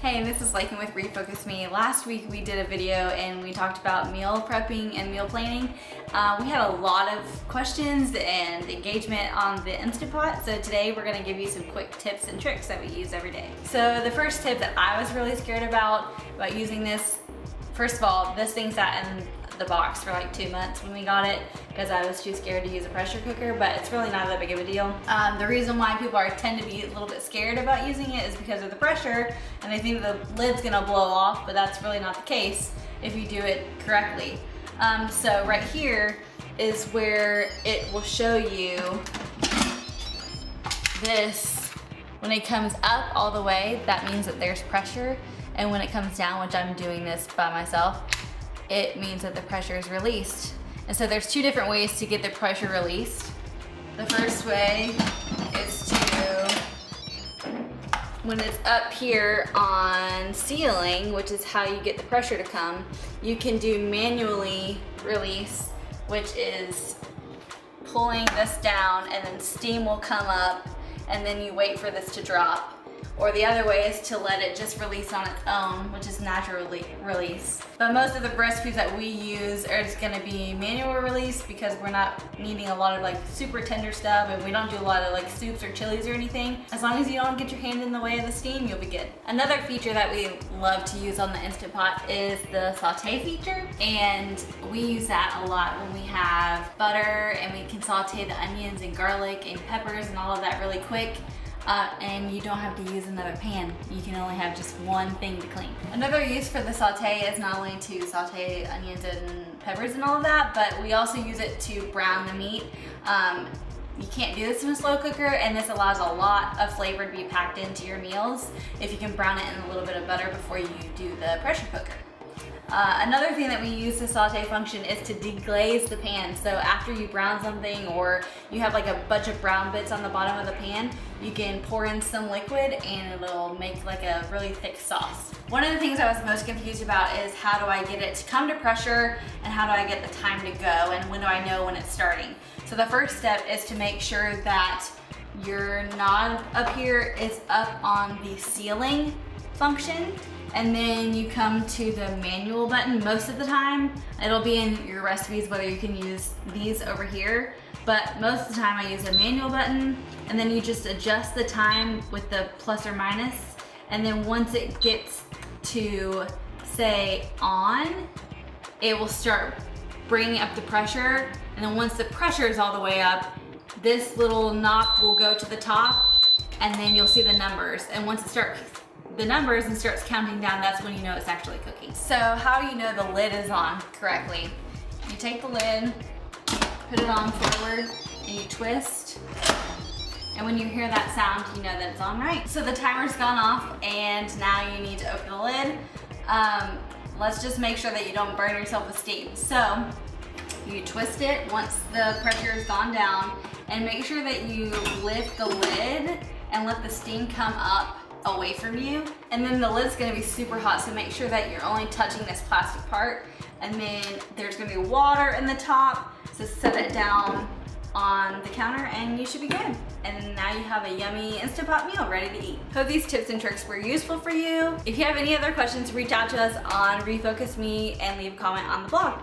Hey, this is Lakin with Refocus Me. Last week we did a video and we talked about meal prepping and meal planning. We had a lot of questions and engagement on the Instant Pot, so today we're going to give you some quick tips and tricks that we use every day. So the first tip that I was really scared about using this, first of all, this thing sat in the box for like 2 months when we got it because I was too scared to use a pressure cooker, but it's really not that big of a deal. The reason why people tend to be a little bit scared about using it is because of the pressure, and they think the lid's gonna blow off, but that's really not the case if you do it correctly. So right here is where it will show you this. When it comes up all the way, that means that there's pressure, and when it comes down, which I'm doing this by myself, it means that the pressure is released. And so there's two different ways to get the pressure released. The first way is to, when it's up here on sealing, which is how you get the pressure to come, you can do manually release, which is pulling this down and then steam will come up and then you wait for this to drop. Or the other way is to let it just release on its own, which is naturally release. But most of the recipes that we use are just gonna be manual release because we're not needing a lot of like super tender stuff, and we don't do a lot of like soups or chilies or anything. As long as you don't get your hand in the way of the steam, you'll be good. Another feature that we love to use on the Instant Pot is the saute feature. And we use that a lot when we have butter and we can saute the onions and garlic and peppers and all of that really quick. And you don't have to use another pan. You can only have just one thing to clean. Another use for the saute is not only to saute onions and peppers and all of that, but we also use it to brown the meat. You can't do this in a slow cooker, and this allows a lot of flavor to be packed into your meals if you can brown it in a little bit of butter before you do the pressure cooker. Another thing that we use the saute function is to deglaze the pan. So after you brown something or you have like a bunch of brown bits on the bottom of the pan, you can pour in some liquid and it'll make like a really thick sauce. One of the things I was most confused about is how do I get it to come to pressure and how do I get the time to go and when do I know when it's starting. So the first step is to make sure that your knob up here is up on the sealing function. And then you come to the manual button. Most of the time, it'll be in your recipes whether you can use these over here, but most of the time I use a manual button, and then you just adjust the time with the plus or minus, and then once it gets to say on, it will start bringing up the pressure, and then once the pressure is all the way up, this little knob will go to the top, and then you'll see the numbers, and once it starts the numbers and starts counting down, that's when you know it's actually cooking. So how do you know the lid is on correctly? You take the lid, put it on forward, and you twist. And when you hear that sound, you know that it's on right. So the timer's gone off, and now you need to open the lid. Let's just make sure that you don't burn yourself with steam. So you twist it once the pressure has gone down, and make sure that you lift the lid and let the steam come up away from you, and then the lid's gonna be super hot, so make sure that you're only touching this plastic part, and then there's gonna be water in the top, so set it down on the counter and you should be good. And now you have a yummy Instant Pot meal ready to eat. Hope these tips and tricks were useful for you. If you have any other questions, reach out to us on Refocus Me and leave a comment on the blog.